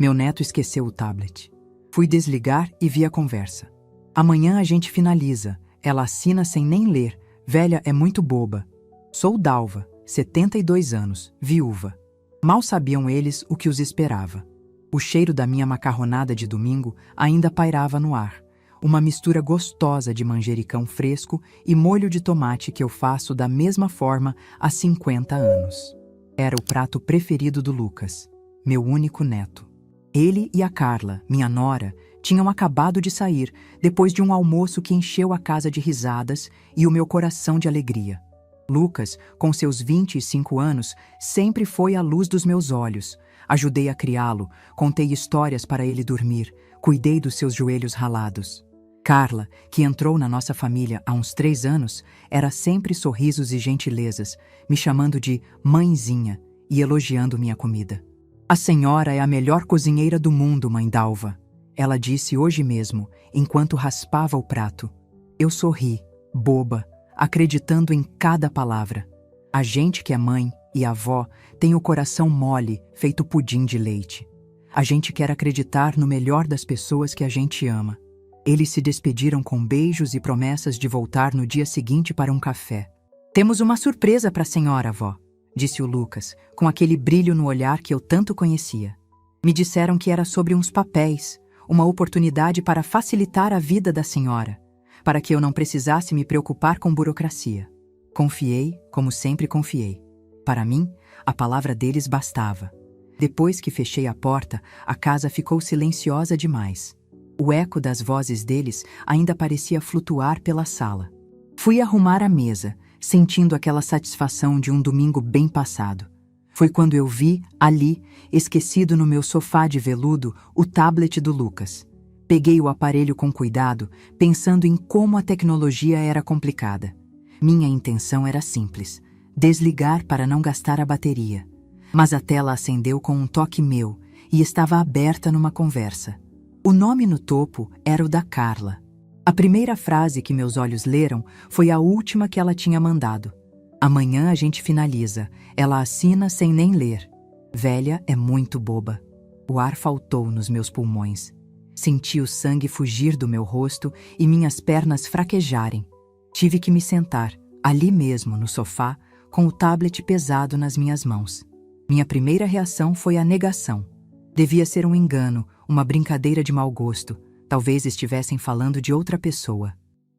Meu neto esqueceu o tablet. Fui desligar e vi a conversa. Amanhã a gente finaliza. Ela assina sem nem ler. Velha é muito boba. Sou Dalva, 72 anos, viúva. Mal sabiam eles o que os esperava. O cheiro da minha macarronada de domingo ainda pairava no ar. Uma mistura gostosa de manjericão fresco e molho de tomate que eu faço da mesma forma há 50 anos. Era o prato preferido do Lucas, meu único neto. Ele e a Carla, minha nora, tinham acabado de sair depois de um almoço que encheu a casa de risadas e o meu coração de alegria. Lucas, com seus 25 anos, sempre foi a luz dos meus olhos. Ajudei a criá-lo, contei histórias para ele dormir, cuidei dos seus joelhos ralados. Carla, que entrou na nossa família há uns 3 anos, era sempre sorrisos e gentilezas, me chamando de mãezinha e elogiando minha comida. A senhora é a melhor cozinheira do mundo, mãe Dalva, ela disse hoje mesmo, enquanto raspava o prato. Eu sorri, boba, acreditando em cada palavra. A gente que é mãe e avó tem o coração mole, feito pudim de leite. A gente quer acreditar no melhor das pessoas que a gente ama. Eles se despediram com beijos e promessas de voltar no dia seguinte para um café. Temos uma surpresa para a senhora, avó, disse o Lucas, com aquele brilho no olhar que eu tanto conhecia. Me disseram que era sobre uns papéis, uma oportunidade para facilitar a vida da senhora, para que eu não precisasse me preocupar com burocracia. Confiei, como sempre confiei. Para mim, a palavra deles bastava. Depois que fechei a porta, a casa ficou silenciosa demais. O eco das vozes deles ainda parecia flutuar pela sala. Fui arrumar a mesa, sentindo aquela satisfação de um domingo bem passado. Foi quando eu vi, ali, esquecido no meu sofá de veludo, o tablet do Lucas. Peguei o aparelho com cuidado, pensando em como a tecnologia era complicada. Minha intenção era simples: desligar para não gastar a bateria. Mas a tela acendeu com um toque meu e estava aberta numa conversa. O nome no topo era o da Carla. A primeira frase que meus olhos leram foi a última que ela tinha mandado. Amanhã a gente finaliza. Ela assina sem nem ler. Velha é muito boba. O ar faltou nos meus pulmões. Senti o sangue fugir do meu rosto e minhas pernas fraquejarem. Tive que me sentar, ali mesmo, no sofá, com o tablet pesado nas minhas mãos. Minha primeira reação foi a negação. Devia ser um engano, uma brincadeira de mau gosto. Talvez estivessem falando de outra pessoa.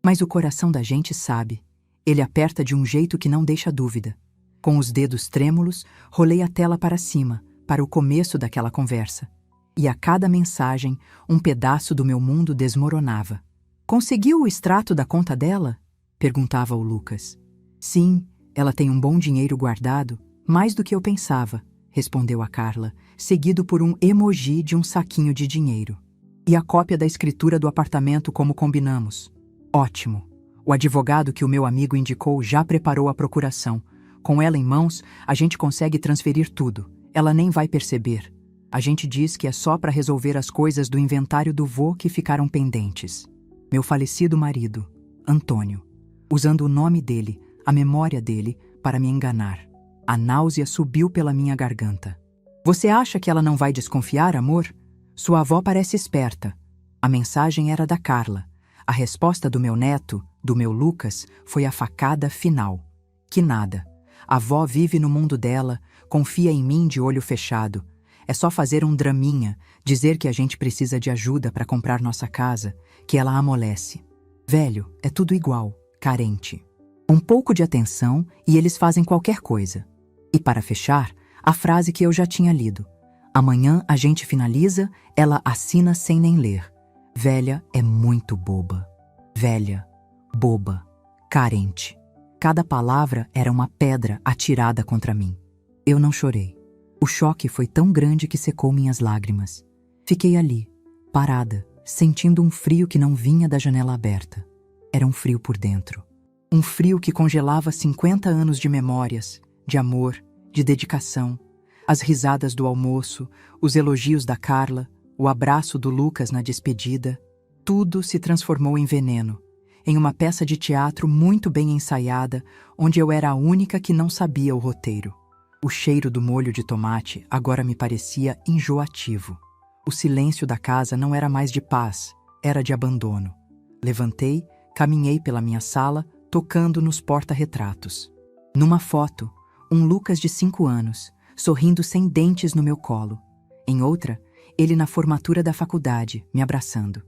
Mas o coração da gente sabe. Ele aperta de um jeito que não deixa dúvida. Com os dedos trêmulos, rolei a tela para cima, para o começo daquela conversa. E a cada mensagem, um pedaço do meu mundo desmoronava. Conseguiu o extrato da conta dela? Perguntava o Lucas. Sim, ela tem um bom dinheiro guardado, mais do que eu pensava, respondeu a Carla, seguido por um emoji de um saquinho de dinheiro. E a cópia da escritura do apartamento como combinamos. Ótimo. O advogado que o meu amigo indicou já preparou a procuração. Com ela em mãos, a gente consegue transferir tudo. Ela nem vai perceber. A gente diz que é só para resolver as coisas do inventário do vô que ficaram pendentes. Meu falecido marido, Antônio, usando o nome dele, a memória dele, para me enganar. A náusea subiu pela minha garganta. Você acha que ela não vai desconfiar, amor? Sua avó parece esperta. A mensagem era da Carla. A resposta do meu neto, do meu Lucas, foi a facada final. Que nada. A avó vive no mundo dela, confia em mim de olho fechado. É só fazer um draminha, dizer que a gente precisa de ajuda para comprar nossa casa, que ela amolece. Velho, é tudo igual, carente. Um pouco de atenção e eles fazem qualquer coisa. E para fechar, a frase que eu já tinha lido. Amanhã a gente finaliza, ela assina sem nem ler. Velha é muito boba. Velha, boba, carente. Cada palavra era uma pedra atirada contra mim. Eu não chorei. O choque foi tão grande que secou minhas lágrimas. Fiquei ali, parada, sentindo um frio que não vinha da janela aberta. Era um frio por dentro. Um frio que congelava 50 anos de memórias, de amor, de dedicação. As risadas do almoço, os elogios da Carla, o abraço do Lucas na despedida. Tudo se transformou em veneno, em uma peça de teatro muito bem ensaiada, onde eu era a única que não sabia o roteiro. O cheiro do molho de tomate agora me parecia enjoativo. O silêncio da casa não era mais de paz, era de abandono. Levantei, caminhei pela minha sala, tocando nos porta-retratos. Numa foto, um Lucas de 5 anos, sorrindo sem dentes no meu colo. Em outra, ele na formatura da faculdade, me abraçando.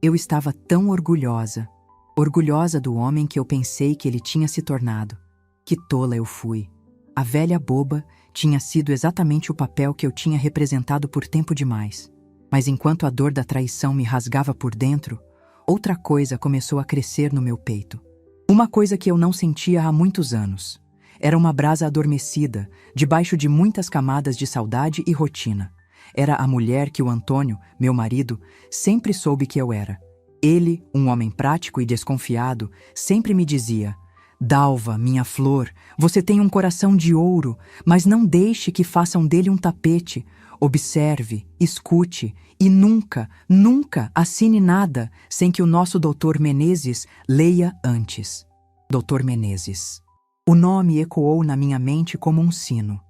Eu estava tão orgulhosa, orgulhosa do homem que eu pensei que ele tinha se tornado. Que tola eu fui. A velha boba tinha sido exatamente o papel que eu tinha representado por tempo demais. Mas enquanto a dor da traição me rasgava por dentro, outra coisa começou a crescer no meu peito. Uma coisa que eu não sentia há muitos anos. Era uma brasa adormecida, debaixo de muitas camadas de saudade e rotina. Era a mulher que o Antônio, meu marido, sempre soube que eu era. Ele, um homem prático e desconfiado, sempre me dizia: Dalva, minha flor, você tem um coração de ouro, mas não deixe que façam dele um tapete. Observe, escute e nunca, nunca assine nada sem que o nosso Dr. Menezes leia antes. Dr. Menezes. O nome ecoou na minha mente como um sino.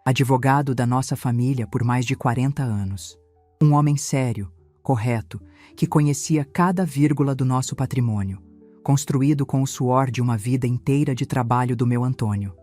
Advogado da nossa família por mais de 40 anos. Um homem sério, correto, que conhecia cada vírgula do nosso patrimônio, construído com o suor de uma vida inteira de trabalho do meu Antônio.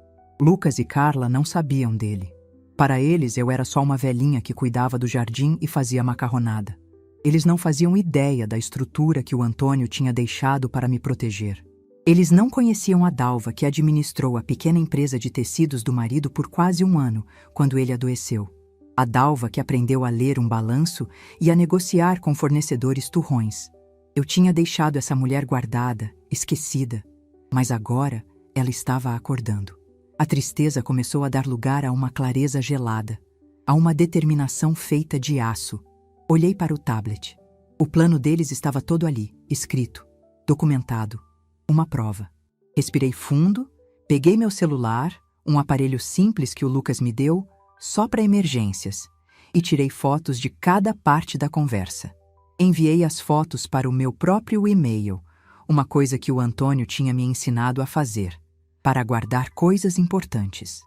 Lucas e Carla não sabiam dele. Para eles, eu era só uma velhinha que cuidava do jardim e fazia macarronada. Eles não faziam ideia da estrutura que o Antônio tinha deixado para me proteger. Eles não conheciam a Dalva, que administrou a pequena empresa de tecidos do marido por quase 1 ano, quando ele adoeceu. A Dalva que aprendeu a ler um balanço e a negociar com fornecedores turrões. Eu tinha deixado essa mulher guardada, esquecida, mas agora ela estava acordando. A tristeza começou a dar lugar a uma clareza gelada, a uma determinação feita de aço. Olhei para o tablet. O plano deles estava todo ali, escrito, documentado, uma prova. Respirei fundo, peguei meu celular, um aparelho simples que o Lucas me deu, só para emergências, e tirei fotos de cada parte da conversa. Enviei as fotos para o meu próprio e-mail, uma coisa que o Antônio tinha me ensinado a fazer, para guardar coisas importantes.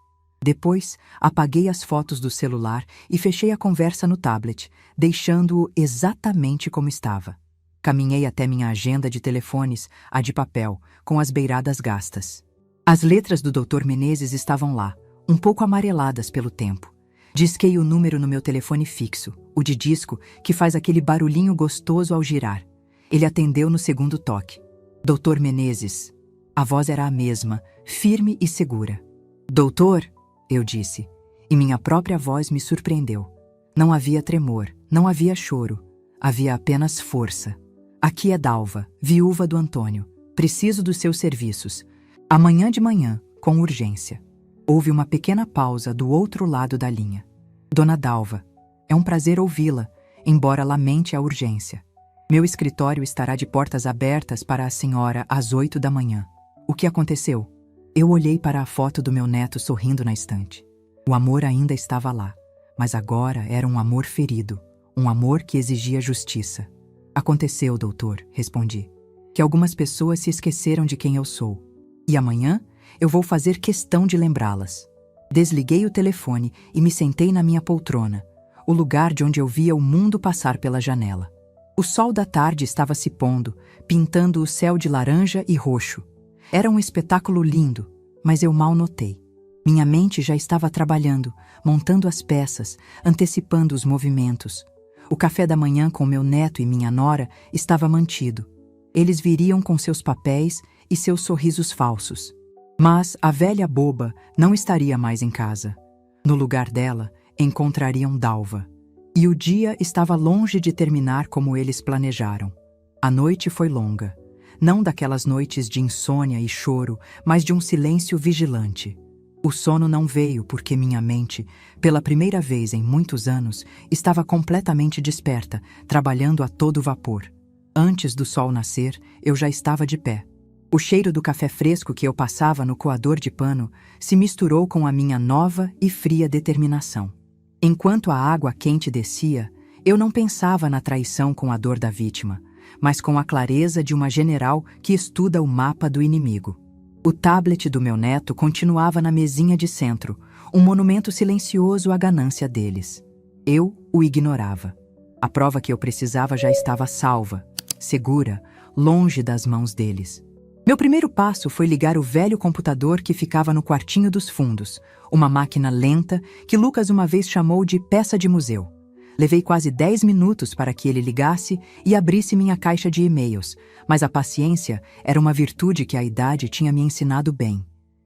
Depois, apaguei as fotos do celular e fechei a conversa no tablet, deixando-o exatamente como estava. Caminhei até minha agenda de telefones, a de papel, com as beiradas gastas. As letras do Dr. Menezes estavam lá, um pouco amareladas pelo tempo. Disquei o número no meu telefone fixo, o de disco, que faz aquele barulhinho gostoso ao girar. Ele atendeu no segundo toque. Dr. Menezes. A voz era a mesma, firme e segura. Doutor, eu disse, e minha própria voz me surpreendeu. Não havia tremor, não havia choro, havia apenas força. Aqui é Dalva, viúva do Antônio. Preciso dos seus serviços. Amanhã de manhã, com urgência. Houve uma pequena pausa do outro lado da linha. Dona Dalva, é um prazer ouvi-la, embora lamente a urgência. Meu escritório estará de portas abertas para a senhora às 8 da manhã. O que aconteceu? Eu olhei para a foto do meu neto sorrindo na estante. O amor ainda estava lá, mas agora era um amor ferido, um amor que exigia justiça. Aconteceu, doutor, respondi, que algumas pessoas se esqueceram de quem eu sou. E amanhã eu vou fazer questão de lembrá-las. Desliguei o telefone e me sentei na minha poltrona, o lugar de onde eu via o mundo passar pela janela. O sol da tarde estava se pondo, pintando o céu de laranja e roxo. Era um espetáculo lindo, mas eu mal notei. Minha mente já estava trabalhando, montando as peças, antecipando os movimentos. O café da manhã com meu neto e minha nora estava mantido. Eles viriam com seus papéis e seus sorrisos falsos. Mas a velha boba não estaria mais em casa. No lugar dela, encontrariam Dalva. E o dia estava longe de terminar como eles planejaram. A noite foi longa. Não daquelas noites de insônia e choro, mas de um silêncio vigilante. O sono não veio porque minha mente, pela primeira vez em muitos anos, estava completamente desperta, trabalhando a todo vapor. Antes do sol nascer, eu já estava de pé. O cheiro do café fresco que eu passava no coador de pano se misturou com a minha nova e fria determinação. Enquanto a água quente descia, eu não pensava na traição com a dor da vítima, mas com a clareza de uma general que estuda o mapa do inimigo. O tablet do meu neto continuava na mesinha de centro, um monumento silencioso à ganância deles. Eu o ignorava. A prova que eu precisava já estava salva, segura, longe das mãos deles. Meu primeiro passo foi ligar o velho computador que ficava no quartinho dos fundos, uma máquina lenta que Lucas uma vez chamou de peça de museu. Levei quase 10 minutos para que ele ligasse e abrisse minha caixa de e-mails, mas a paciência era uma virtude que a idade tinha me ensinado bem.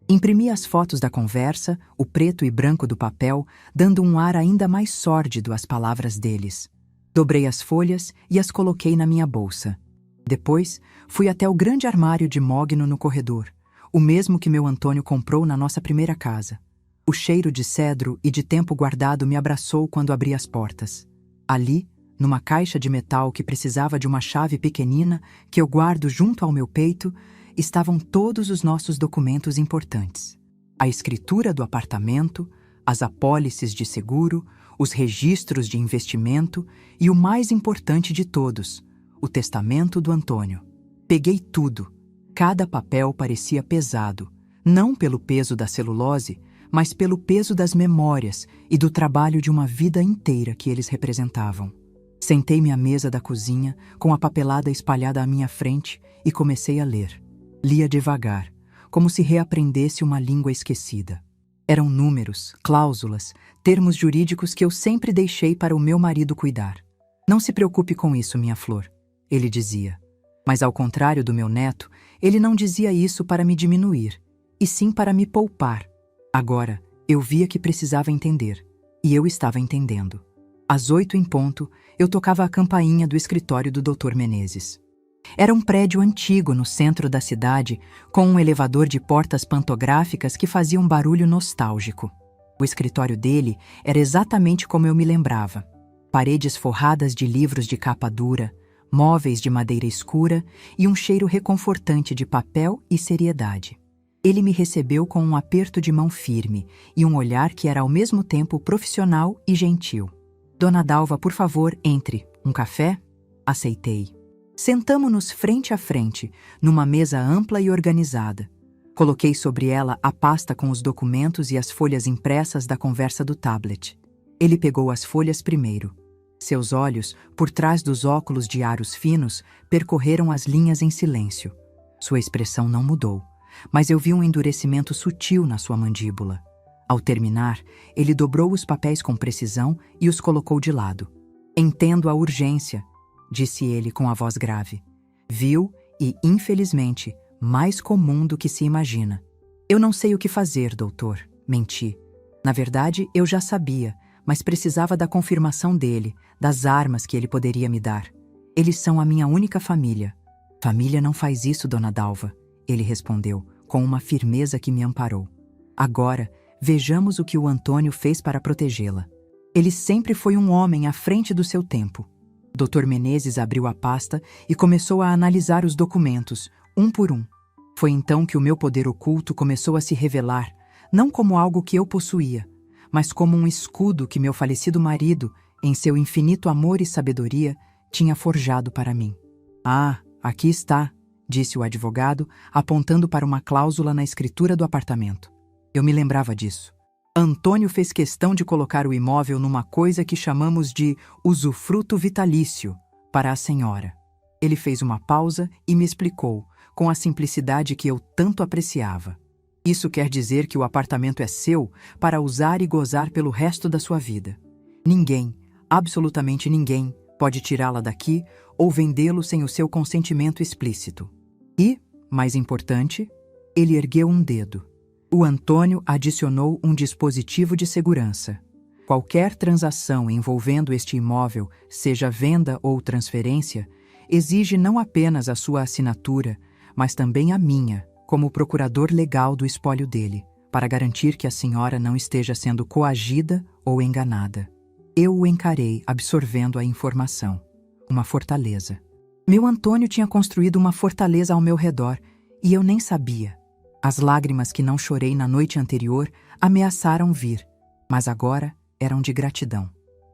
Imprimi as fotos da conversa, o preto e branco do papel, dando um ar ainda mais sórdido às palavras deles. Dobrei as folhas e as coloquei na minha bolsa. Depois, fui até o grande armário de mogno no corredor, o mesmo que meu Antônio comprou na nossa primeira casa. O cheiro de cedro e de tempo guardado me abraçou quando abri as portas. Ali, numa caixa de metal que precisava de uma chave pequenina que eu guardo junto ao meu peito, estavam todos os nossos documentos importantes. A escritura do apartamento, as apólices de seguro, os registros de investimento e o mais importante de todos, o testamento do Antônio. Peguei tudo. Cada papel parecia pesado, não pelo peso da celulose, mas pelo peso das memórias e do trabalho de uma vida inteira que eles representavam. Sentei-me à mesa da cozinha, com a papelada espalhada à minha frente, e comecei a ler. Lia devagar, como se reaprendesse uma língua esquecida. Eram números, cláusulas, termos jurídicos que eu sempre deixei para o meu marido cuidar. Não se preocupe com isso, minha flor, ele dizia. Mas ao contrário do meu neto, ele não dizia isso para me diminuir, e sim para me poupar. Agora, eu via que precisava entender, e eu estava entendendo. Às 8 em ponto, eu tocava a campainha do escritório do Dr. Menezes. Era um prédio antigo no centro da cidade, com um elevador de portas pantográficas que fazia um barulho nostálgico. O escritório dele era exatamente como eu me lembrava. Paredes forradas de livros de capa dura, móveis de madeira escura e um cheiro reconfortante de papel e seriedade. Ele me recebeu com um aperto de mão firme e um olhar que era ao mesmo tempo profissional e gentil. Dona Dalva, por favor, entre. Um café? Aceitei. Sentamo-nos frente a frente, numa mesa ampla e organizada. Coloquei sobre ela a pasta com os documentos e as folhas impressas da conversa do tablet. Ele pegou as folhas primeiro. Seus olhos, por trás dos óculos de aros finos, percorreram as linhas em silêncio. Sua expressão não mudou, mas eu vi um endurecimento sutil na sua mandíbula. Ao terminar, ele dobrou os papéis com precisão e os colocou de lado. Entendo a urgência, disse ele com a voz grave. Vil e, infelizmente, mais comum do que se imagina. Eu não sei o que fazer, doutor, menti. Na verdade, eu já sabia, mas precisava da confirmação dele, das armas que ele poderia me dar. Eles são a minha única família. Família não faz isso, dona Dalva, ele respondeu, com uma firmeza que me amparou. Agora, vejamos o que o Antônio fez para protegê-la. Ele sempre foi um homem à frente do seu tempo. Dr. Menezes abriu a pasta e começou a analisar os documentos, um por um. Foi então que o meu poder oculto começou a se revelar, não como algo que eu possuía, mas como um escudo que meu falecido marido, em seu infinito amor e sabedoria, tinha forjado para mim. Ah, aqui está, disse o advogado, apontando para uma cláusula na escritura do apartamento. Eu me lembrava disso. Antônio fez questão de colocar o imóvel numa coisa que chamamos de usufruto vitalício para a senhora. Ele fez uma pausa e me explicou, com a simplicidade que eu tanto apreciava. Isso quer dizer que o apartamento é seu para usar e gozar pelo resto da sua vida. Ninguém, absolutamente ninguém, pode tirá-la daqui ou vendê-lo sem o seu consentimento explícito. E, mais importante, ele ergueu um dedo. O Antônio adicionou um dispositivo de segurança. Qualquer transação envolvendo este imóvel, seja venda ou transferência, exige não apenas a sua assinatura, mas também a minha, como procurador legal do espólio dele, para garantir que a senhora não esteja sendo coagida ou enganada. Eu o encarei, absorvendo a informação. Uma fortaleza. Meu Antônio tinha construído uma fortaleza ao meu redor, e eu nem sabia. As lágrimas que não chorei na noite anterior ameaçaram vir, mas agora eram de gratidão.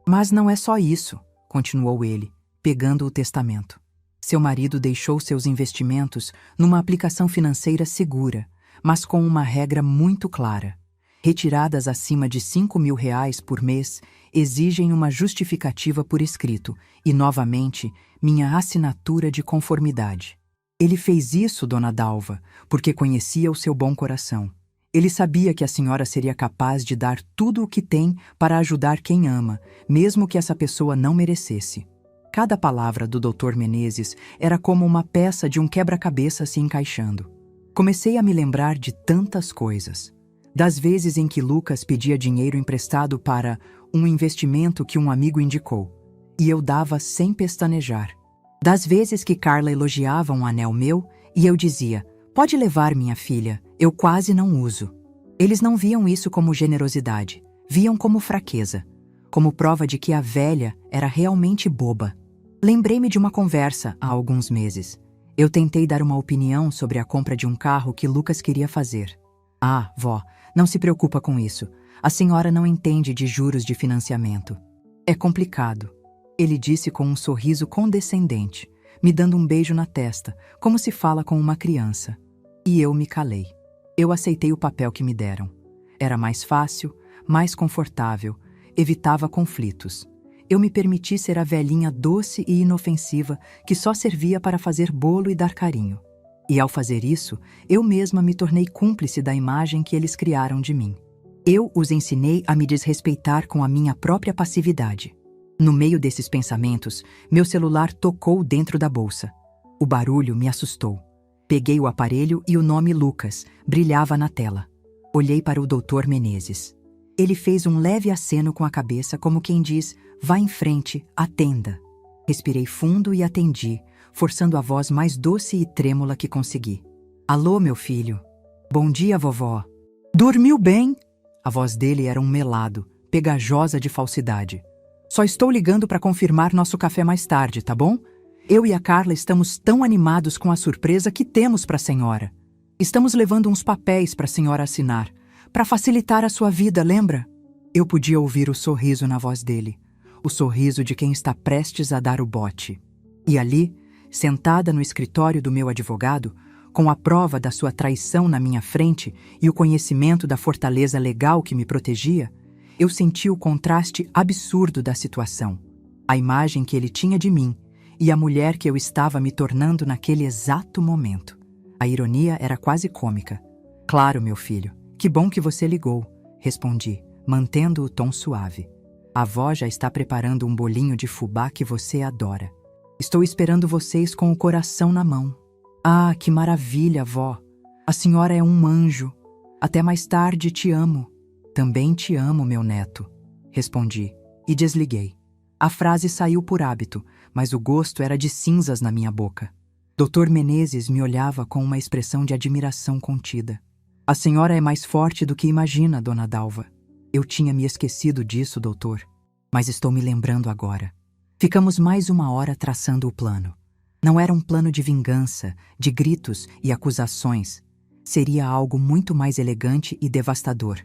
Mas não é só isso, continuou ele, pegando o testamento. Seu marido deixou seus investimentos numa aplicação financeira segura, mas com uma regra muito clara. Retiradas acima de R$ 5.000 por mês exigem uma justificativa por escrito e, novamente, minha assinatura de conformidade. Ele fez isso, dona Dalva, porque conhecia o seu bom coração. Ele sabia que a senhora seria capaz de dar tudo o que tem para ajudar quem ama, mesmo que essa pessoa não merecesse. Cada palavra do Dr. Menezes era como uma peça de um quebra-cabeça se encaixando. Comecei a me lembrar de tantas coisas. Das vezes em que Lucas pedia dinheiro emprestado para um investimento que um amigo indicou, e eu dava sem pestanejar. Das vezes que Carla elogiava um anel meu, e eu dizia, pode levar, minha filha, eu quase não uso. Eles não viam isso como generosidade, viam como fraqueza, como prova de que a velha era realmente boba. Lembrei-me de uma conversa há alguns meses. Eu tentei dar uma opinião sobre a compra de um carro que Lucas queria fazer. Ah, vó, não se preocupa com isso. A senhora não entende de juros de financiamento. É complicado. Ele disse com um sorriso condescendente, me dando um beijo na testa, como se fala com uma criança. E eu me calei. Eu aceitei o papel que me deram. Era mais fácil, mais confortável, evitava conflitos. Eu me permiti ser a velhinha doce e inofensiva que só servia para fazer bolo e dar carinho. E ao fazer isso, eu mesma me tornei cúmplice da imagem que eles criaram de mim. Eu os ensinei a me desrespeitar com a minha própria passividade. No meio desses pensamentos, meu celular tocou dentro da bolsa. O barulho me assustou. Peguei o aparelho e o nome Lucas brilhava na tela. Olhei para o Dr. Menezes. Ele fez um leve aceno com a cabeça, como quem diz, vá em frente, atenda. Respirei fundo e atendi, forçando a voz mais doce e trêmula que consegui. Alô, meu filho. Bom dia, vovó. Dormiu bem? A voz dele era um melado, pegajosa de falsidade. Só estou ligando para confirmar nosso café mais tarde, tá bom? Eu e a Carla estamos tão animados com a surpresa que temos para a senhora. Estamos levando uns papéis para a senhora assinar, para facilitar a sua vida, lembra? Eu podia ouvir o sorriso na voz dele, o sorriso de quem está prestes a dar o bote. E ali, sentada no escritório do meu advogado, com a prova da sua traição na minha frente e o conhecimento da fortaleza legal que me protegia, eu senti o contraste absurdo da situação, a imagem que ele tinha de mim e a mulher que eu estava me tornando naquele exato momento. A ironia era quase cômica. Claro, meu filho, que bom que você ligou, respondi, mantendo o tom suave. A avó já está preparando um bolinho de fubá que você adora. Estou esperando vocês com o coração na mão. Ah, que maravilha, vó! A senhora é um anjo. Até mais tarde, te amo. Também te amo, meu neto, respondi e desliguei. A frase saiu por hábito, mas o gosto era de cinzas na minha boca. Dr. Menezes me olhava com uma expressão de admiração contida. A senhora é mais forte do que imagina, dona Dalva. Eu tinha me esquecido disso, doutor, mas estou me lembrando agora. Ficamos mais uma hora traçando o plano. Não era um plano de vingança, de gritos e acusações. Seria algo muito mais elegante e devastador.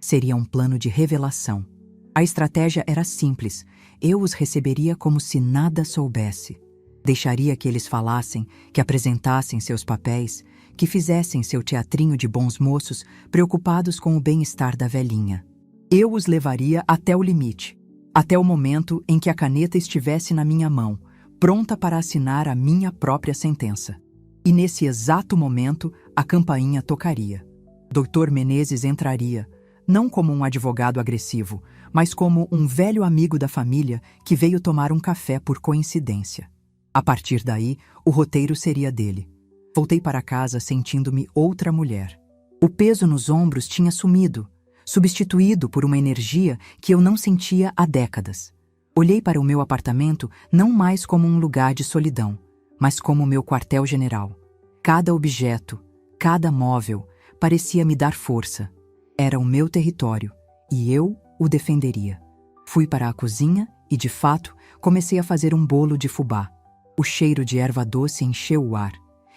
Seria um plano de revelação. A estratégia era simples. Eu os receberia como se nada soubesse. Deixaria que eles falassem, que apresentassem seus papéis, que fizessem seu teatrinho de bons moços preocupados com o bem-estar da velhinha. Eu os levaria até o limite, até o momento em que a caneta estivesse na minha mão, pronta para assinar a minha própria sentença. E nesse exato momento, a campainha tocaria. Dr. Menezes entraria, não como um advogado agressivo, mas como um velho amigo da família que veio tomar um café por coincidência. A partir daí, o roteiro seria dele. Voltei para casa sentindo-me outra mulher. O peso nos ombros tinha sumido, substituído por uma energia que eu não sentia há décadas. Olhei para o meu apartamento não mais como um lugar de solidão, mas como meu quartel-general. Cada objeto, cada móvel, parecia me dar força. Era o meu território, e eu o defenderia. Fui para a cozinha e, de fato, comecei a fazer um bolo de fubá. O cheiro de erva doce encheu o ar.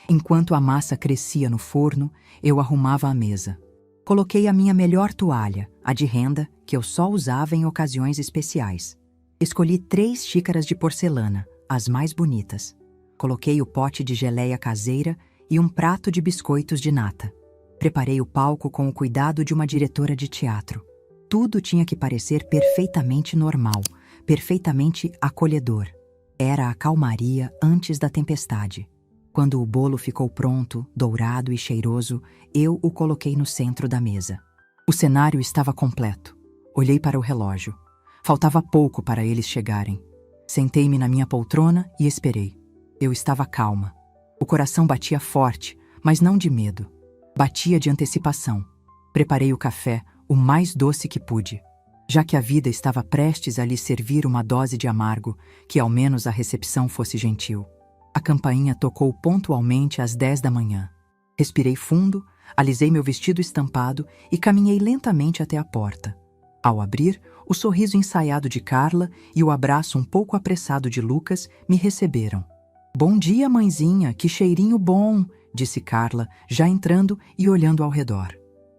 Enquanto a massa crescia no forno, eu arrumava a mesa. Coloquei a minha melhor toalha, a de renda, que eu só usava em ocasiões especiais. Escolhi 3 xícaras de porcelana, as mais bonitas. Coloquei o pote de geleia caseira e um prato de biscoitos de nata. Preparei o palco com o cuidado de uma diretora de teatro. Tudo tinha que parecer perfeitamente normal, perfeitamente acolhedor. Era a calmaria antes da tempestade. Quando o bolo ficou pronto, dourado e cheiroso, eu o coloquei no centro da mesa. O cenário estava completo. Olhei para o relógio. Faltava pouco para eles chegarem. Sentei-me na minha poltrona e esperei. Eu estava calma. O coração batia forte, mas não de medo. Batia de antecipação. Preparei o café, o mais doce que pude. Já que a vida estava prestes a lhe servir uma dose de amargo, que ao menos a recepção fosse gentil. A campainha tocou pontualmente às 10 da manhã. Respirei fundo, alisei meu vestido estampado e caminhei lentamente até a porta. Ao abrir, o sorriso ensaiado de Carla e o abraço um pouco apressado de Lucas me receberam. "Bom dia, mãezinha, que cheirinho bom!" disse Carla, já entrando e olhando ao redor.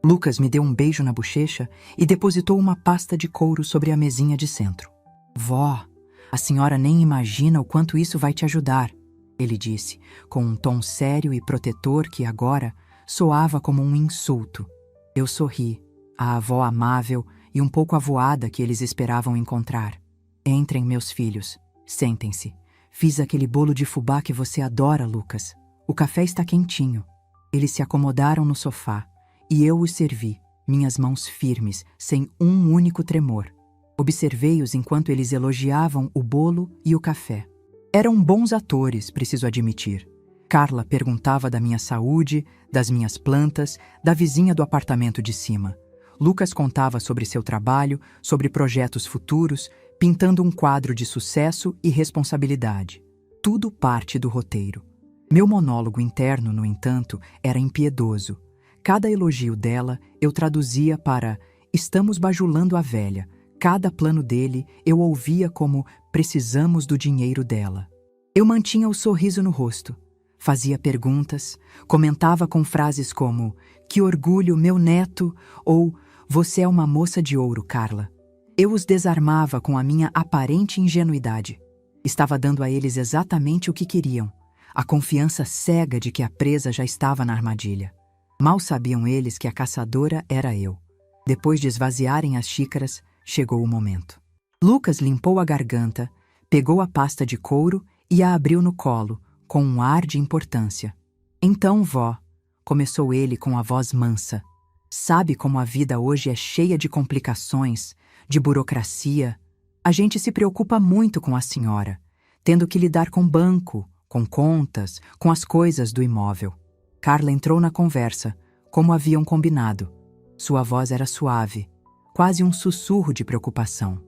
Lucas me deu um beijo na bochecha e depositou uma pasta de couro sobre a mesinha de centro. "Vó, a senhora nem imagina o quanto isso vai te ajudar", ele disse, com um tom sério e protetor que agora soava como um insulto. Eu sorri, a avó amável e um pouco avoada que eles esperavam encontrar. "Entrem, meus filhos. Sentem-se. Fiz aquele bolo de fubá que você adora, Lucas. O café está quentinho." Eles se acomodaram no sofá e eu os servi, minhas mãos firmes, sem um único tremor. Observei-os enquanto eles elogiavam o bolo e o café. Eram bons atores, preciso admitir. Carla perguntava da minha saúde, das minhas plantas, da vizinha do apartamento de cima. Lucas contava sobre seu trabalho, sobre projetos futuros, pintando um quadro de sucesso e responsabilidade. Tudo parte do roteiro. Meu monólogo interno, no entanto, era impiedoso. Cada elogio dela eu traduzia para "estamos bajulando a velha". Cada plano dele eu ouvia como "precisamos do dinheiro dela". Eu mantinha o sorriso no rosto. Fazia perguntas, comentava com frases como "que orgulho, meu neto" ou "você é uma moça de ouro, Carla". Eu os desarmava com a minha aparente ingenuidade. Estava dando a eles exatamente o que queriam, a confiança cega de que a presa já estava na armadilha. Mal sabiam eles que a caçadora era eu. Depois de esvaziarem as xícaras, chegou o momento. Lucas limpou a garganta, pegou a pasta de couro e a abriu no colo, com um ar de importância. "Então, vó", começou ele com a voz mansa, "sabe como a vida hoje é cheia de complicações, de burocracia? A gente se preocupa muito com a senhora, tendo que lidar com banco, com contas, com as coisas do imóvel." Carla entrou na conversa, como haviam combinado. Sua voz era suave, quase um sussurro de preocupação.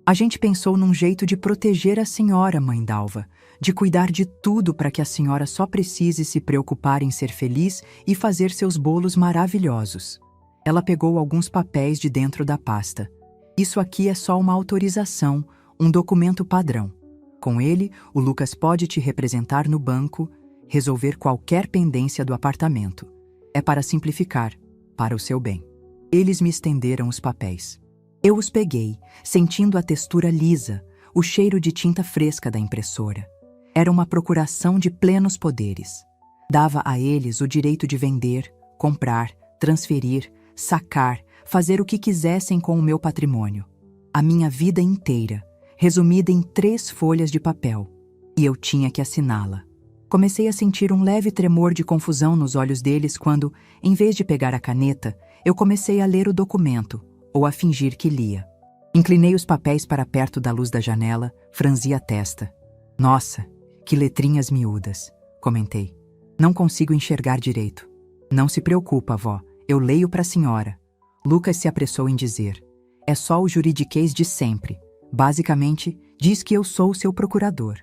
"A gente pensou num jeito de proteger a senhora, mãe Dalva, de cuidar de tudo para que a senhora só precise se preocupar em ser feliz e fazer seus bolos maravilhosos." Ela pegou alguns papéis de dentro da pasta. "Isso aqui é só uma autorização, um documento padrão. Com ele, o Lucas pode te representar no banco, resolver qualquer pendência do apartamento. É para simplificar, para o seu bem." Eles me estenderam os papéis. Eu os peguei, sentindo a textura lisa, o cheiro de tinta fresca da impressora. Era uma procuração de plenos poderes. Dava a eles o direito de vender, comprar, transferir, sacar, fazer o que quisessem com o meu patrimônio. A minha vida inteira, resumida em 3 folhas de papel. E eu tinha que assiná-la. Comecei a sentir um leve tremor de confusão nos olhos deles quando, em vez de pegar a caneta, eu comecei a ler o documento, ou a fingir que lia. Inclinei os papéis para perto da luz da janela, franzi a testa. "Nossa, que letrinhas miúdas", comentei. "Não consigo enxergar direito." "Não se preocupa, vó, eu leio para a senhora." Lucas se apressou em dizer. "É só o juridiquês de sempre. Basicamente, diz que eu sou seu procurador."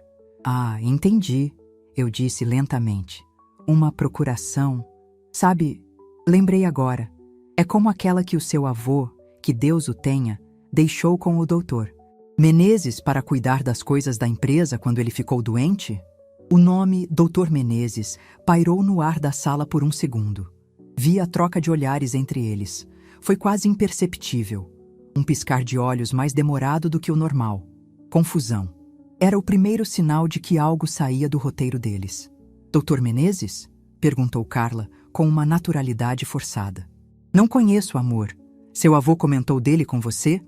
"Ah, entendi", eu disse lentamente. "Uma procuração. Sabe, lembrei agora. É como aquela que o seu avô, que Deus o tenha, deixou com o doutor Menezes para cuidar das coisas da empresa quando ele ficou doente?" O nome Dr. Menezes pairou no ar da sala por um segundo. Vi a troca de olhares entre eles. Foi quase imperceptível. Um piscar de olhos mais demorado do que o normal. Confusão. Era o primeiro sinal de que algo saía do roteiro deles. "Dr. Menezes? Perguntou Carla, com uma naturalidade forçada. Não conheço, amor. Seu avô comentou dele com você?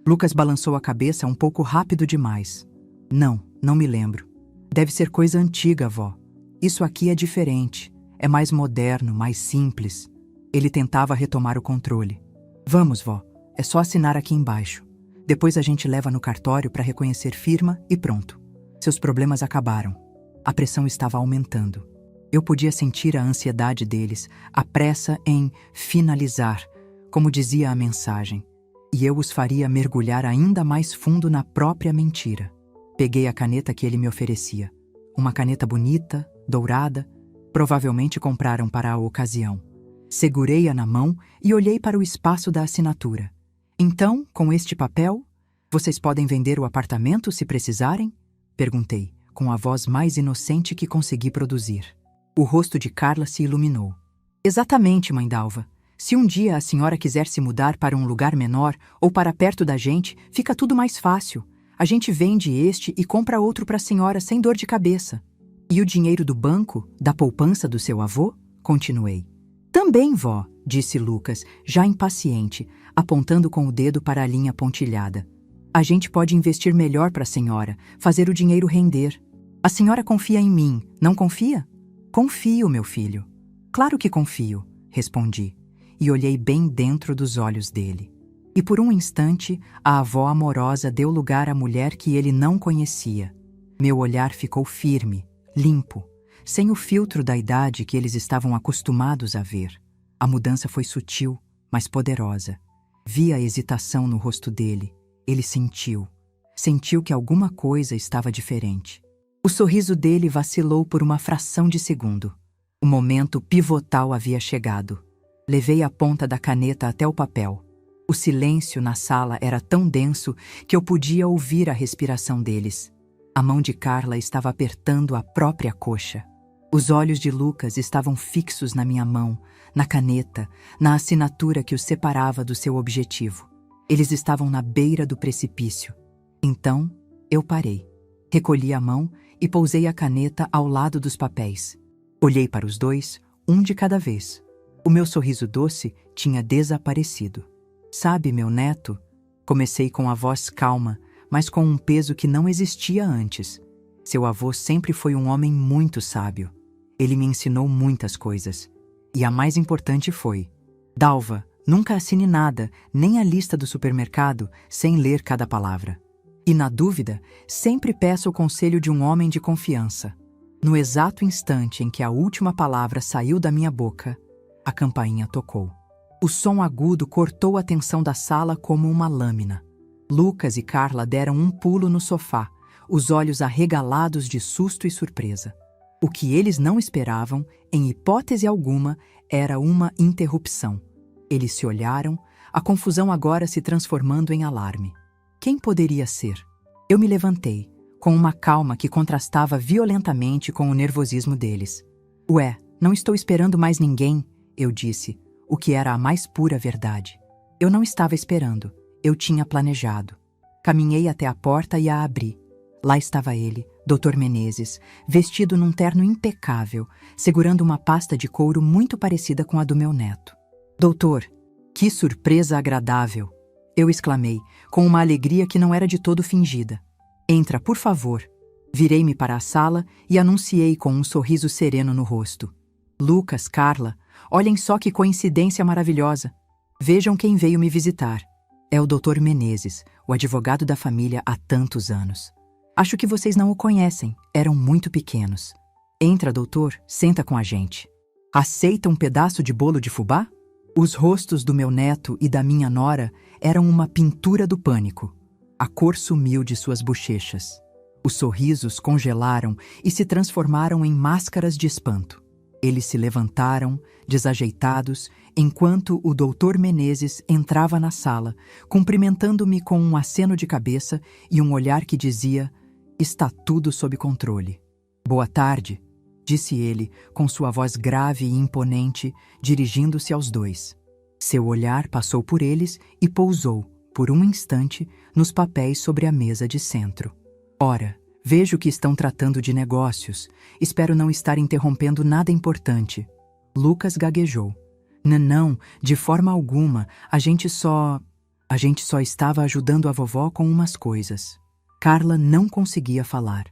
Lucas balançou a cabeça um pouco rápido demais. Não me lembro. Deve ser coisa antiga, vó. Isso aqui é diferente. É mais moderno, mais simples. Ele tentava retomar o controle. Vamos, vó. É só assinar aqui embaixo. Depois a gente leva no cartório para reconhecer firma e pronto. Seus problemas acabaram. A pressão estava aumentando. Eu podia sentir a ansiedade deles, a pressa em finalizar, como dizia a mensagem. E eu os faria mergulhar ainda mais fundo na própria mentira. Peguei a caneta que ele me oferecia. Uma caneta bonita, dourada, provavelmente compraram para a ocasião. Segurei-a na mão e olhei para o espaço da assinatura. Então, com este papel, vocês podem vender o apartamento se precisarem? Perguntei, com a voz mais inocente que consegui produzir. O rosto de Carla se iluminou. Exatamente, mãe Dalva. Se um dia a senhora quiser se mudar para um lugar menor ou para perto da gente, fica tudo mais fácil. A gente vende este e compra outro para a senhora sem dor de cabeça. E o dinheiro do banco, da poupança do seu avô? Continuei. Também, vó, disse Lucas, já impaciente, apontando com o dedo para a linha pontilhada. A gente pode investir melhor para a senhora, fazer o dinheiro render. A senhora confia em mim, não confia? Confio, meu filho. Claro que confio, respondi, e olhei bem dentro dos olhos dele. E por um instante, a avó amorosa deu lugar à mulher que ele não conhecia. Meu olhar ficou firme, limpo, sem o filtro da idade que eles estavam acostumados a ver. A mudança foi sutil, mas poderosa. Vi a hesitação no rosto dele. Ele sentiu que alguma coisa estava diferente. O sorriso dele vacilou por uma fração de segundo. O momento pivotal havia chegado. Levei a ponta da caneta até o papel. O silêncio na sala era tão denso que eu podia ouvir a respiração deles. A mão de Carla estava apertando a própria coxa. Os olhos de Lucas estavam fixos na minha mão, na caneta, na assinatura que os separava do seu objetivo. Eles estavam na beira do precipício. Então, eu parei. Recolhi a mão e pousei a caneta ao lado dos papéis. Olhei para os dois, um de cada vez. O meu sorriso doce tinha desaparecido. Sabe, meu neto? Comecei com a voz calma, mas com um peso que não existia antes. Seu avô sempre foi um homem muito sábio. Ele me ensinou muitas coisas. E a mais importante foi: Dalva, nunca assine nada, nem a lista do supermercado, sem ler cada palavra. E na dúvida, sempre peça o conselho de um homem de confiança. No exato instante em que a última palavra saiu da minha boca, a campainha tocou. O som agudo cortou a tensão da sala como uma lâmina. Lucas e Carla deram um pulo no sofá, os olhos arregalados de susto e surpresa. O que eles não esperavam, em hipótese alguma, era uma interrupção. Eles se olharam, a confusão agora se transformando em alarme. Quem poderia ser? Eu me levantei, com uma calma que contrastava violentamente com o nervosismo deles. Ué, não estou esperando mais ninguém, eu disse, o que era a mais pura verdade. Eu não estava esperando, eu tinha planejado. Caminhei até a porta e a abri. Lá estava ele, Dr. Menezes, vestido num terno impecável, segurando uma pasta de couro muito parecida com a do meu neto. Doutor, que surpresa agradável! Eu exclamei, com uma alegria que não era de todo fingida. Entra, por favor. Virei-me para a sala e anunciei com um sorriso sereno no rosto. Lucas, Carla, olhem só que coincidência maravilhosa. Vejam quem veio me visitar. É o Dr. Menezes, o advogado da família há tantos anos. Acho que vocês não o conhecem, eram muito pequenos. Entra, doutor, senta com a gente. Aceita um pedaço de bolo de fubá? Os rostos do meu neto e da minha nora eram uma pintura do pânico. A cor sumiu de suas bochechas. Os sorrisos congelaram e se transformaram em máscaras de espanto. Eles se levantaram, desajeitados, enquanto o Dr. Menezes entrava na sala, cumprimentando-me com um aceno de cabeça e um olhar que dizia: "Está tudo sob controle." "Boa tarde", disse ele, com sua voz grave e imponente, dirigindo-se aos dois. Seu olhar passou por eles e pousou, por um instante, nos papéis sobre a mesa de centro. "Ora, Vejo que estão tratando de negócios. Espero não estar interrompendo nada importante. Lucas gaguejou. Não, de forma alguma. A gente só estava ajudando a vovó com umas coisas. Carla não conseguia falar.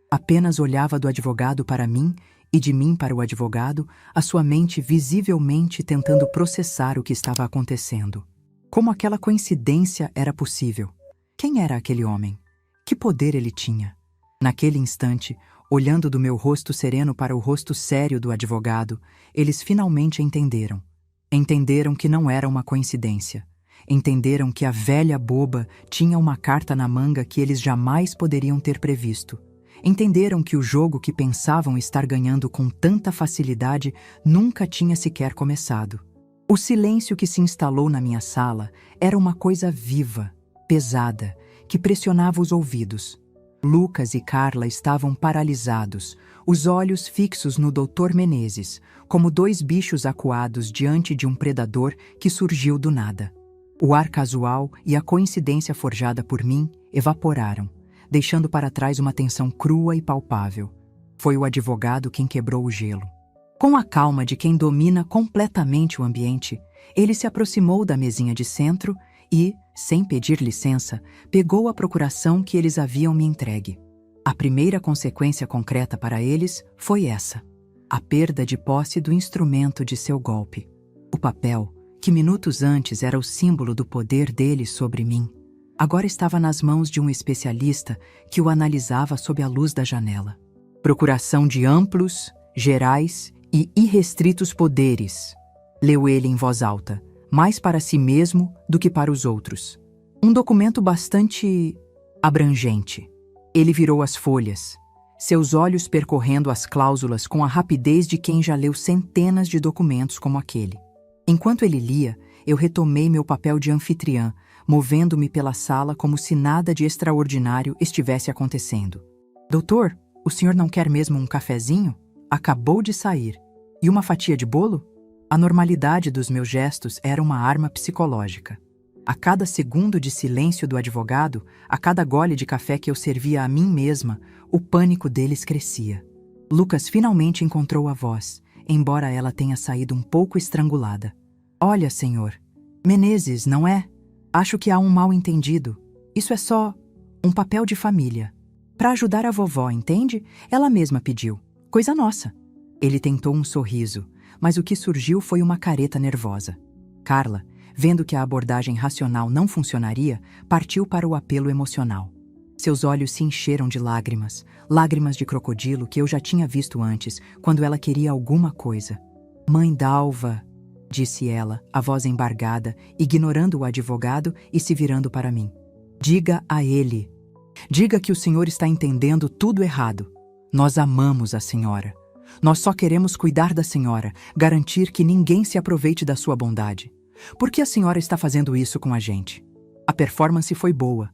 Apenas olhava do advogado para mim e de mim para o advogado, a sua mente visivelmente tentando processar o que estava acontecendo. Como aquela coincidência era possível? Quem era aquele homem? Que poder ele tinha? Naquele instante, olhando do meu rosto sereno para o rosto sério do advogado, eles finalmente entenderam. Entenderam que não era uma coincidência. Entenderam que a velha boba tinha uma carta na manga que eles jamais poderiam ter previsto. Entenderam que o jogo que pensavam estar ganhando com tanta facilidade nunca tinha sequer começado. O silêncio que se instalou na minha sala era uma coisa viva, pesada, que pressionava os ouvidos. Lucas e Carla estavam paralisados, os olhos fixos no Dr. Menezes, como dois bichos acuados diante de um predador que surgiu do nada. O ar casual e a coincidência forjada por mim evaporaram, deixando para trás uma tensão crua e palpável. Foi o advogado quem quebrou o gelo. Com a calma de quem domina completamente o ambiente, ele se aproximou da mesinha de centro e, sem pedir licença, pegou a procuração que eles haviam me entregue. A primeira consequência concreta para eles foi essa: a perda de posse do instrumento de seu golpe. O papel, que minutos antes era o símbolo do poder deles sobre mim, agora estava nas mãos de um especialista que o analisava sob a luz da janela. Procuração de amplos, gerais e irrestritos poderes, leu ele em voz alta, mais para si mesmo do que para os outros. Um documento bastante abrangente. Ele virou as folhas, seus olhos percorrendo as cláusulas com a rapidez de quem já leu centenas de documentos como aquele. Enquanto ele lia, eu retomei meu papel de anfitriã, movendo-me pela sala como se nada de extraordinário estivesse acontecendo. Doutor, o senhor não quer mesmo um cafezinho? Acabou de sair. E uma fatia de bolo? A normalidade dos meus gestos era uma arma psicológica. A cada segundo de silêncio do advogado, a cada gole de café que eu servia a mim mesma, o pânico deles crescia. Lucas finalmente encontrou a voz, embora ela tenha saído um pouco estrangulada. Olha, senhor. Menezes, não é? Acho que há um mal-entendido. Isso é só um papel de família. Para ajudar a vovó, entende? Ela mesma pediu. Coisa nossa. Ele tentou um sorriso, mas o que surgiu foi uma careta nervosa. Carla, vendo que a abordagem racional não funcionaria, partiu para o apelo emocional. Seus olhos se encheram de lágrimas, lágrimas de crocodilo que eu já tinha visto antes, quando ela queria alguma coisa. Mãe Dalva, disse ela, a voz embargada, ignorando o advogado e se virando para mim. Diga a ele. Diga que o senhor está entendendo tudo errado. Nós amamos a senhora. Nós só queremos cuidar da senhora, garantir que ninguém se aproveite da sua bondade. Por que a senhora está fazendo isso com a gente? A performance foi boa,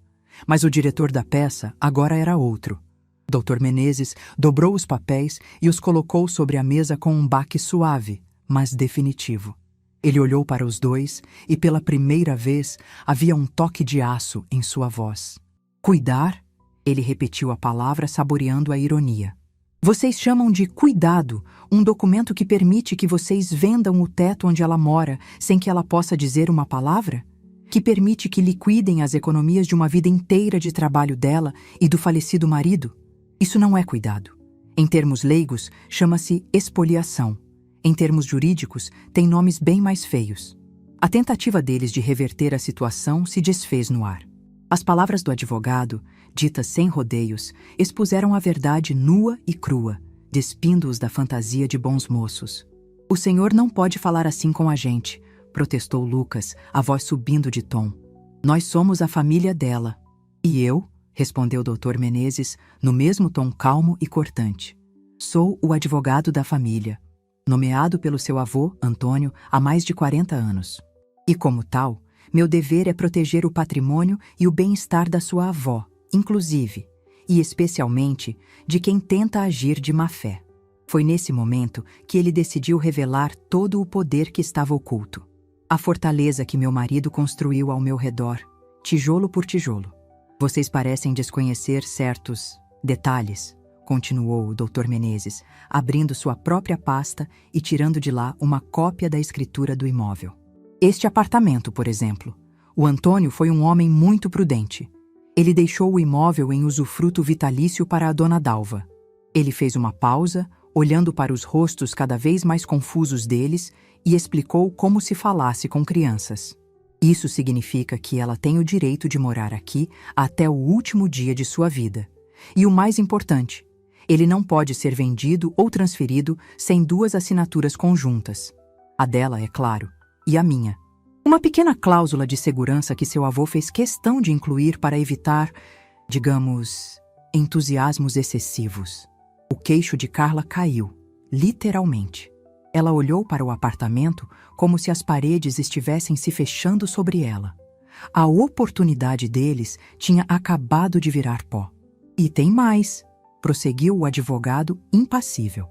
mas o diretor da peça agora era outro. Dr. Menezes dobrou os papéis e os colocou sobre a mesa com um baque suave, mas definitivo. Ele olhou para os dois e, pela primeira vez, havia um toque de aço em sua voz. Cuidar? Ele repetiu a palavra saboreando a ironia. Vocês chamam de cuidado um documento que permite que vocês vendam o teto onde ela mora sem que ela possa dizer uma palavra? Que permite que liquidem as economias de uma vida inteira de trabalho dela e do falecido marido? Isso não é cuidado. Em termos leigos, chama-se expoliação. Em termos jurídicos, tem nomes bem mais feios. A tentativa deles de reverter a situação se desfez no ar. As palavras do advogado, ditas sem rodeios, expuseram a verdade nua e crua, despindo-os da fantasia de bons moços. O senhor não pode falar assim com a gente, protestou Lucas, a voz subindo de tom. Nós somos a família dela. E eu? Respondeu Dr. Menezes, no mesmo tom calmo e cortante. Sou o advogado da família, nomeado pelo seu avô, Antônio, há mais de 40 anos. E como tal, meu dever é proteger o patrimônio e o bem-estar da sua avó, inclusive, e especialmente, de quem tenta agir de má fé. Foi nesse momento que ele decidiu revelar todo o poder que estava oculto. A fortaleza que meu marido construiu ao meu redor, tijolo por tijolo. Vocês parecem desconhecer certos Detalhes, continuou o Dr. Menezes, abrindo sua própria pasta e tirando de lá uma cópia da escritura do imóvel. Este apartamento, por exemplo. O Antônio foi um homem muito prudente. Ele deixou o imóvel em usufruto vitalício para a dona Dalva. Ele fez uma pausa, olhando para os rostos cada vez mais confusos deles, e explicou como se falasse com crianças. Isso significa que ela tem o direito de morar aqui até o último dia de sua vida. E o mais importante, ele não pode ser vendido ou transferido sem duas assinaturas conjuntas. A dela, é claro, e a minha. Uma pequena cláusula de segurança que seu avô fez questão de incluir para evitar, digamos, entusiasmos excessivos. O queixo de Carla caiu, literalmente. Ela olhou para o apartamento como se as paredes estivessem se fechando sobre ela. A oportunidade deles tinha acabado de virar pó. E tem mais, prosseguiu o advogado impassível.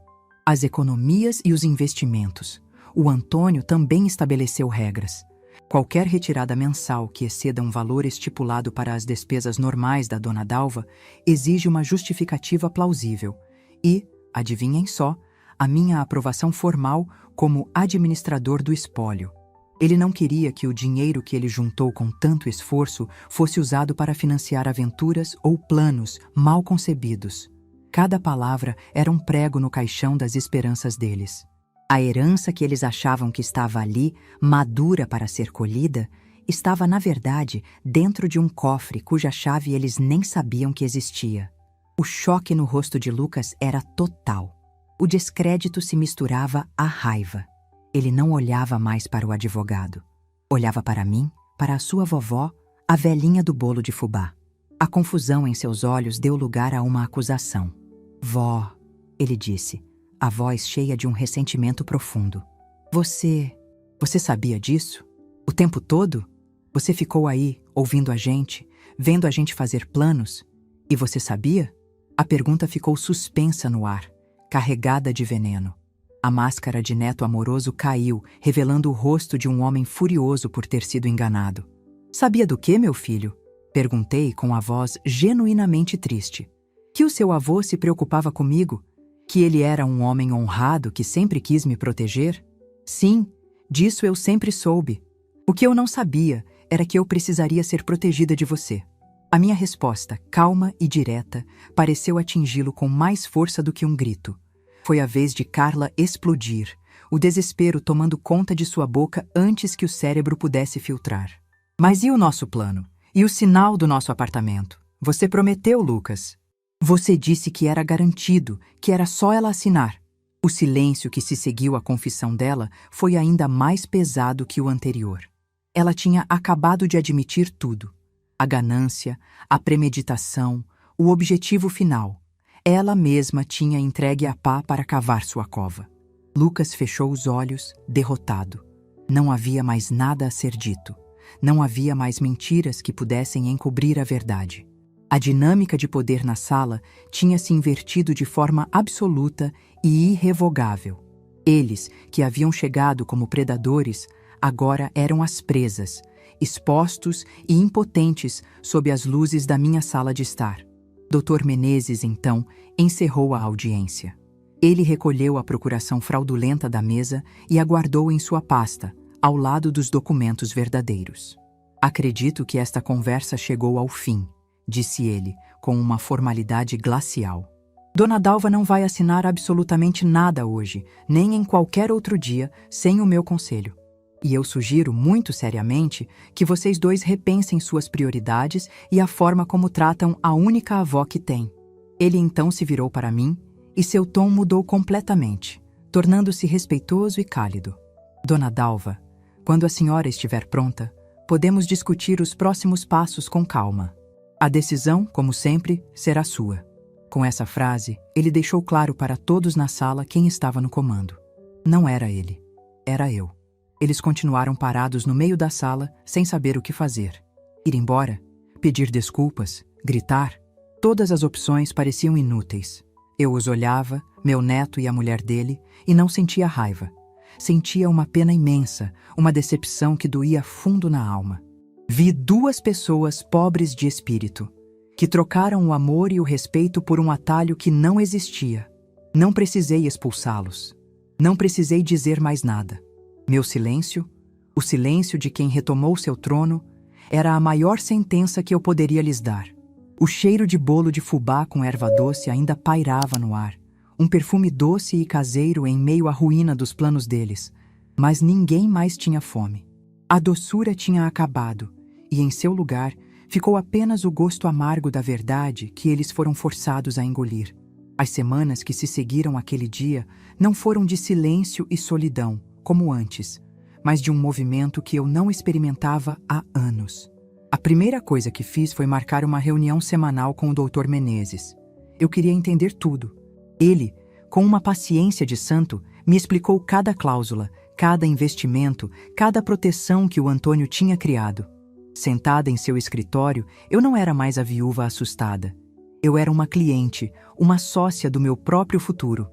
As economias e os investimentos. O Antônio também estabeleceu regras. Qualquer retirada mensal que exceda um valor estipulado para as despesas normais da dona Dalva exige uma justificativa plausível e, adivinhem só, a minha aprovação formal como administrador do espólio. Ele não queria que o dinheiro que ele juntou com tanto esforço fosse usado para financiar aventuras ou planos mal concebidos. Cada palavra era um prego no caixão das esperanças deles. A herança que eles achavam que estava ali, madura para ser colhida, estava, na verdade, dentro de um cofre cuja chave eles nem sabiam que existia. O choque no rosto de Lucas era total. O descrédito se misturava à raiva. Ele não olhava mais para o advogado. Olhava para mim, para a sua vovó, a velhinha do bolo de fubá. A confusão em seus olhos deu lugar a uma acusação. Vó, ele disse, a voz cheia de um ressentimento profundo. Você sabia disso? O tempo todo? Você ficou aí, ouvindo a gente, vendo a gente fazer planos? E você sabia? A pergunta ficou suspensa no ar, carregada de veneno. A máscara de neto amoroso caiu, revelando o rosto de um homem furioso por ter sido enganado. Sabia do que, meu filho? Perguntei com a voz genuinamente triste. Que o seu avô se preocupava comigo? Que ele era um homem honrado que sempre quis me proteger? Sim, disso eu sempre soube. O que eu não sabia era que eu precisaria ser protegida de você. A minha resposta, calma e direta, pareceu atingi-lo com mais força do que um grito. Foi a vez de Carla explodir, o desespero tomando conta de sua boca antes que o cérebro pudesse filtrar. Mas e o nosso plano? E o sinal do nosso apartamento? Você prometeu, Lucas. Você disse que era garantido, que era só ela assinar. O silêncio que se seguiu à confissão dela foi ainda mais pesado que o anterior. Ela tinha acabado de admitir tudo. A ganância, a premeditação, o objetivo final. Ela mesma tinha entregue a pá para cavar sua cova. Lucas fechou os olhos, derrotado. Não havia mais nada a ser dito. Não havia mais mentiras que pudessem encobrir a verdade. A dinâmica de poder na sala tinha se invertido de forma absoluta e irrevogável. Eles, que haviam chegado como predadores, agora eram as presas, expostos e impotentes sob as luzes da minha sala de estar. Dr. Menezes, então, encerrou a audiência. Ele recolheu a procuração fraudulenta da mesa e a guardou em sua pasta, ao lado dos documentos verdadeiros. Acredito que esta conversa chegou ao fim, disse ele, com uma formalidade glacial. Dona Dalva não vai assinar absolutamente nada hoje, nem em qualquer outro dia, sem o meu conselho. E eu sugiro muito seriamente que vocês dois repensem suas prioridades e a forma como tratam a única avó que tem. Ele então se virou para mim e seu tom mudou completamente, tornando-se respeitoso e cálido. Dona Dalva, quando a senhora estiver pronta, podemos discutir os próximos passos com calma. A decisão, como sempre, será sua. Com essa frase, ele deixou claro para todos na sala quem estava no comando. Não era ele, era eu. Eles continuaram parados no meio da sala, sem saber o que fazer. Ir embora? Pedir desculpas? Gritar? Todas as opções pareciam inúteis. Eu os olhava, meu neto e a mulher dele, e não sentia raiva. Sentia uma pena imensa, uma decepção que doía fundo na alma. Vi duas pessoas pobres de espírito. que trocaram o amor e o respeito por um atalho que não existia. Não precisei expulsá-los. Não precisei dizer mais nada. Meu silêncio, o silêncio de quem retomou seu trono, era a maior sentença que eu poderia lhes dar. O cheiro de bolo de fubá com erva doce ainda pairava no ar, um perfume doce e caseiro em meio à ruína dos planos deles, mas ninguém mais tinha fome. A doçura tinha acabado, e em seu lugar ficou apenas o gosto amargo da verdade que eles foram forçados a engolir. As semanas que se seguiram aquele dia não foram de silêncio e solidão, como antes, mas de um movimento que eu não experimentava há anos. A primeira coisa que fiz foi marcar uma reunião semanal com o Dr. Menezes. Eu queria entender tudo. Ele, com uma paciência de santo, me explicou cada cláusula, cada investimento, cada proteção que o Antônio tinha criado. Sentada em seu escritório, eu não era mais a viúva assustada. Eu era uma cliente, uma sócia do meu próprio futuro.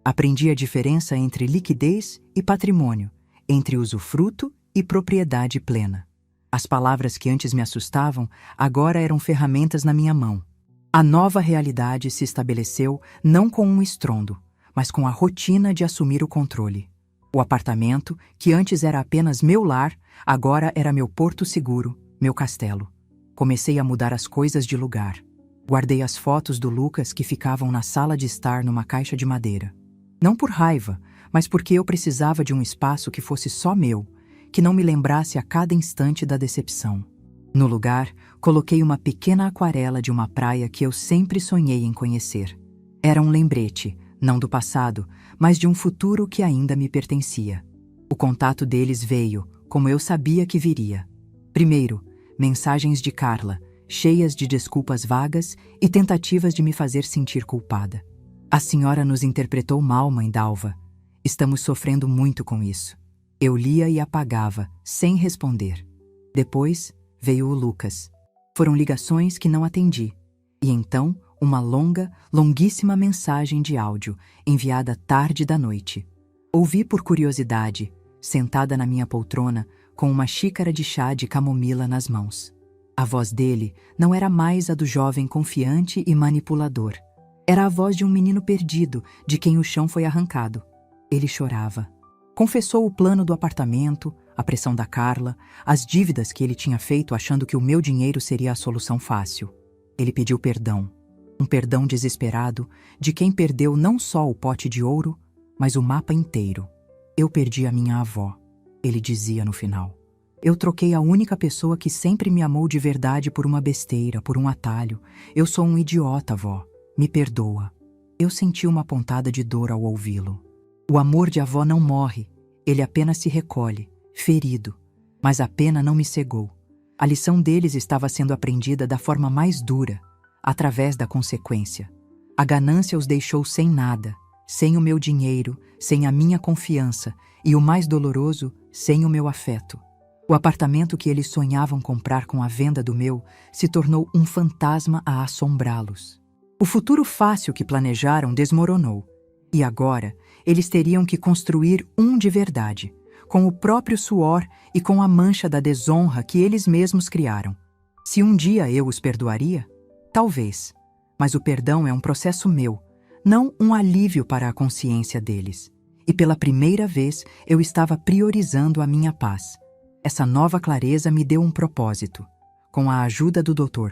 Aprendi a diferença entre liquidez e patrimônio, entre usufruto e propriedade plena. As palavras que antes me assustavam, agora eram ferramentas na minha mão. A nova realidade se estabeleceu não com um estrondo, mas com a rotina de assumir o controle. O apartamento, que antes era apenas meu lar, agora era meu porto seguro, meu castelo. Comecei a mudar as coisas de lugar. Guardei as fotos do Lucas que ficavam na sala de estar numa caixa de madeira. Não por raiva, mas porque eu precisava de um espaço que fosse só meu, que não me lembrasse a cada instante da decepção. No lugar, coloquei uma pequena aquarela de uma praia que eu sempre sonhei em conhecer. Era um lembrete, não do passado, mas de um futuro que ainda me pertencia. O contato deles veio, como eu sabia que viria. Primeiro, mensagens de Carla, cheias de desculpas vagas e tentativas de me fazer sentir culpada. A senhora nos interpretou mal, mãe Dalva. Estamos sofrendo muito com isso. Eu lia e apagava, sem responder. Depois, veio o Lucas. Foram ligações que não atendi. E então, uma longuíssima mensagem de áudio, enviada tarde da noite. Ouvi por curiosidade, sentada na minha poltrona, com uma xícara de chá de camomila nas mãos. A voz dele não era mais a do jovem confiante e manipulador. Era a voz de um menino perdido, de quem o chão foi arrancado. Ele chorava. Confessou o plano do apartamento, a pressão da Carla, as dívidas que ele tinha feito achando que o meu dinheiro seria a solução fácil. Ele pediu perdão. Um perdão desesperado de quem perdeu não só o pote de ouro, mas o mapa inteiro. Eu perdi a minha avó, ele dizia no final. Eu troquei a única pessoa que sempre me amou de verdade por uma besteira, por um atalho. Eu sou um idiota, avó. Me perdoa. Eu senti uma pontada de dor ao ouvi-lo. O amor de avó não morre, ele apenas se recolhe, ferido. Mas a pena não me cegou. A lição deles estava sendo aprendida da forma mais dura, através da consequência. A ganância os deixou sem nada, sem o meu dinheiro, sem a minha confiança e, o mais doloroso, sem o meu afeto. O apartamento que eles sonhavam comprar com a venda do meu se tornou um fantasma a assombrá-los. O futuro fácil que planejaram desmoronou. E agora, eles teriam que construir um de verdade, com o próprio suor e com a mancha da desonra que eles mesmos criaram. Se um dia eu os perdoaria? Talvez. Mas o perdão é um processo meu, não um alívio para a consciência deles. E pela primeira vez, eu estava priorizando a minha paz. Essa nova clareza me deu um propósito. Com a ajuda do Dr.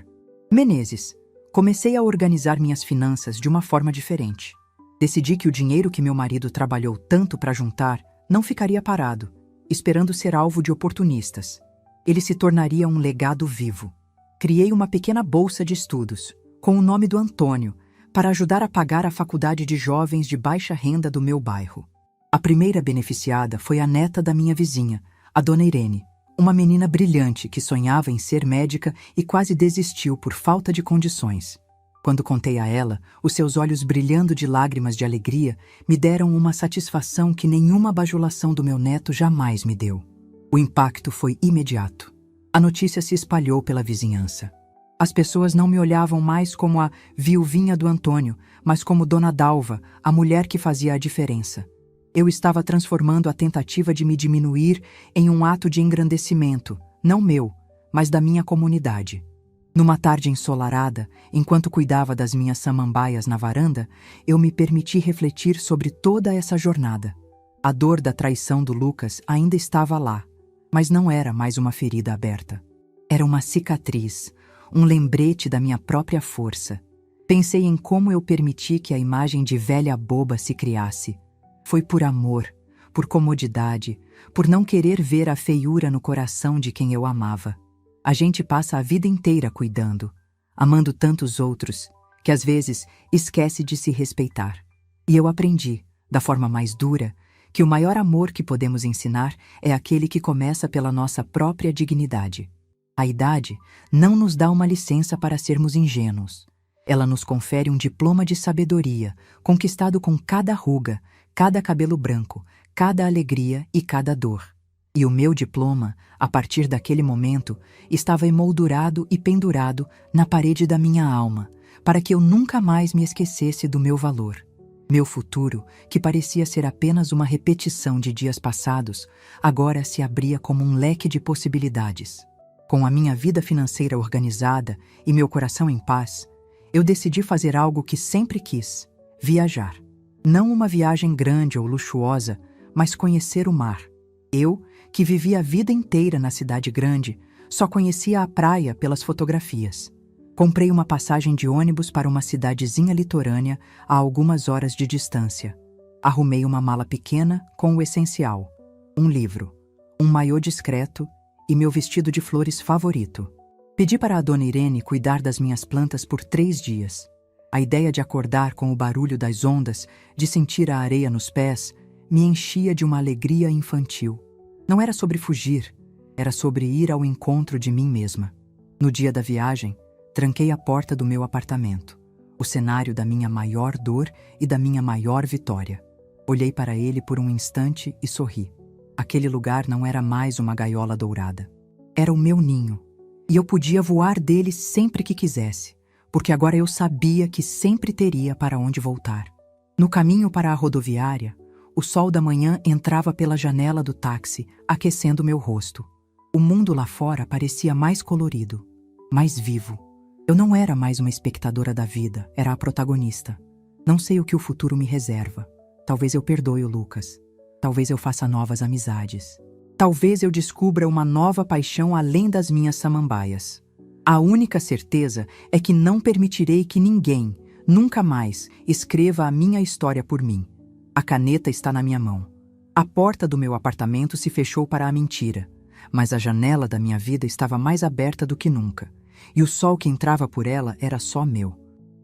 Menezes, comecei a organizar minhas finanças de uma forma diferente. Decidi que o dinheiro que meu marido trabalhou tanto para juntar não ficaria parado, esperando ser alvo de oportunistas. Ele se tornaria um legado vivo. Criei uma pequena bolsa de estudos, com o nome do Antônio, para ajudar a pagar a faculdade de jovens de baixa renda do meu bairro. A primeira beneficiada foi a neta da minha vizinha, a dona Irene, uma menina brilhante que sonhava em ser médica e quase desistiu por falta de condições. Quando contei a ela, os seus olhos brilhando de lágrimas de alegria me deram uma satisfação que nenhuma bajulação do meu neto jamais me deu. O impacto foi imediato. A notícia se espalhou pela vizinhança. As pessoas não me olhavam mais como a viuvinha do Antônio, mas como Dona Dalva, a mulher que fazia a diferença. Eu estava transformando a tentativa de me diminuir em um ato de engrandecimento, não meu, mas da minha comunidade. Numa tarde ensolarada, enquanto cuidava das minhas samambaias na varanda, eu me permiti refletir sobre toda essa jornada. A dor da traição do Lucas ainda estava lá, mas não era mais uma ferida aberta. Era uma cicatriz, um lembrete da minha própria força. Pensei em como eu permiti que a imagem de velha boba se criasse. Foi por amor, por comodidade, por não querer ver a feiura no coração de quem eu amava. A gente passa a vida inteira cuidando, amando tantos outros, que às vezes esquece de se respeitar. E eu aprendi, da forma mais dura, que o maior amor que podemos ensinar é aquele que começa pela nossa própria dignidade. A idade não nos dá uma licença para sermos ingênuos. Ela nos confere um diploma de sabedoria, conquistado com cada ruga, cada cabelo branco, cada alegria e cada dor. E o meu diploma, a partir daquele momento, estava emoldurado e pendurado na parede da minha alma, para que eu nunca mais me esquecesse do meu valor. Meu futuro, que parecia ser apenas uma repetição de dias passados, agora se abria como um leque de possibilidades. Com a minha vida financeira organizada e meu coração em paz, eu decidi fazer algo que sempre quis: viajar. Não uma viagem grande ou luxuosa, mas conhecer o mar. Eu, que vivia a vida inteira na cidade grande, só conhecia a praia pelas fotografias. Comprei uma passagem de ônibus para uma cidadezinha litorânea a algumas horas de distância. Arrumei uma mala pequena com o essencial: um livro, um maiô discreto e meu vestido de flores favorito. Pedi para a dona Irene cuidar das minhas plantas por 3 dias. A ideia de acordar com o barulho das ondas, de sentir a areia nos pés, me enchia de uma alegria infantil. Não era sobre fugir, era sobre ir ao encontro de mim mesma. No dia da viagem, tranquei a porta do meu apartamento, o cenário da minha maior dor e da minha maior vitória. Olhei para ele por um instante e sorri. Aquele lugar não era mais uma gaiola dourada. Era o meu ninho. E eu podia voar dele sempre que quisesse, porque agora eu sabia que sempre teria para onde voltar. No caminho para a rodoviária, o sol da manhã entrava pela janela do táxi, aquecendo meu rosto. O mundo lá fora parecia mais colorido, mais vivo. Eu não era mais uma espectadora da vida, era a protagonista. Não sei o que o futuro me reserva. Talvez eu perdoe o Lucas. Talvez eu faça novas amizades. Talvez eu descubra uma nova paixão além das minhas samambaias. A única certeza é que não permitirei que ninguém, nunca mais, escreva a minha história por mim. A caneta está na minha mão. A porta do meu apartamento se fechou para a mentira, mas a janela da minha vida estava mais aberta do que nunca, e o sol que entrava por ela era só meu.